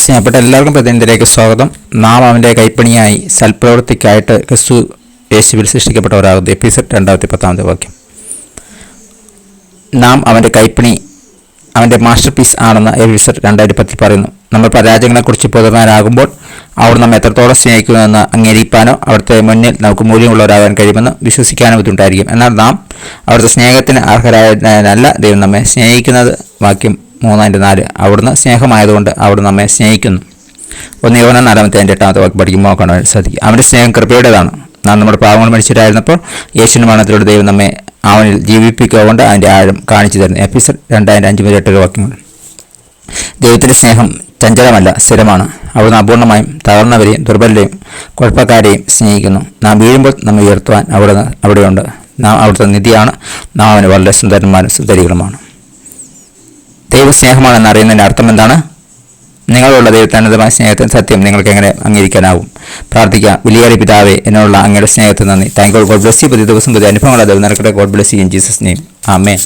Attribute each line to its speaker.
Speaker 1: സ്നേഹപ്പെട്ട എല്ലാവർക്കും പ്രതിനിധിയിലേക്ക് സ്വാഗതം. നാം അവൻ്റെ കൈപ്പണിയായി സൽപ്രവൃത്തിക്കായിട്ട് ക്രിസ്തു യേശുവിൽ സൃഷ്ടിക്കപ്പെട്ടവരാകുന്നു. എപ്പിസോഡ് 210 വാക്യം. നാം അവൻ്റെ കൈപ്പണി, അവൻ്റെ മാസ്റ്റർ പീസ് ആണെന്ന് എപ്പിസോഡ് 210 പറയുന്നു. നമ്മൾ പരാജയങ്ങളെക്കുറിച്ച് ബോധവാനാകുമ്പോൾ അവർ നമ്മെ എത്രത്തോളം സ്നേഹിക്കുന്നുവെന്ന് അംഗീകരിക്കാനോ അവിടുത്തെ മുന്നിൽ നമുക്ക് മൂല്യമുള്ളവരാകാൻ കഴിയുമെന്ന് വിശ്വസിക്കാനോ ബുദ്ധിമുട്ടായിരിക്കും. എന്നാൽ നാം അവിടുത്തെ സ്നേഹത്തിന് അർഹരായതിനല്ല ദൈവം നമ്മെ സ്നേഹിക്കുന്നത്. വാക്യം 3:4. അവിടുന്ന് സ്നേഹമായതുകൊണ്ട് അവിടുന്ന് നമ്മെ സ്നേഹിക്കുന്നു. 1 യോഹന്നാൻ 4:8 വാക്യം പഠിക്കുമ്പോൾ കാണാൻ സാധിക്കും. അവൻ്റെ സ്നേഹം കൃപയുടേതാണ്. നാം നമ്മുടെ പാവങ്ങൾ മനുഷ്യരായിരുന്നപ്പോൾ യേശുവിൻ്റെ മരണത്തിലൂടെ ദൈവം നമ്മെ അവനിൽ ജീവിപ്പിക്കൊണ്ട് അതിൻ്റെ ആഴം കാണിച്ചു തരുന്നു. എപ്പിസോഡ് 2:5-8 വാക്യങ്ങൾ. ദൈവത്തിൻ്റെ സ്നേഹം ചഞ്ചലമല്ല, സ്ഥിരമാണ്. അവിടുന്ന് അപൂർണമായും തകർന്നവരെയും ദുർബലരെയും കുഴപ്പക്കാരെയും സ്നേഹിക്കുന്നു. നാം വീഴുമ്പോൾ നമ്മെ ഉയർത്തുവാൻ അവിടെയുണ്ട്. നാം അവിടുത്തെ നിധിയാണ്. നാം അവന് വളരെ സുന്ദരന്മാരും സുന്ദരികളുമാണ്. ദൈവ സ്നേഹമാണെന്ന് അറിയുന്നതിൻ്റെ അർത്ഥം എന്താണ്? നിങ്ങളുള്ള ദൈവത്തെ അനന്തമായ സ്നേഹത്തിന് സത്യം നിങ്ങൾക്ക് എങ്ങനെ അംഗീകരിക്കാനാവും? പ്രാർത്ഥിക്കാം. വിലയേറിയ പിതാവേ, എന്നുള്ള അങ്ങയുടെ സ്നേഹത്തിന് നന്ദി. Thank you. God bless you. പുതിയ ദിവസം പുതിയ അനുഭവങ്ങൾ ദൈവം നിനക്കട്ടെ. God bless you in Jesus name. Amen.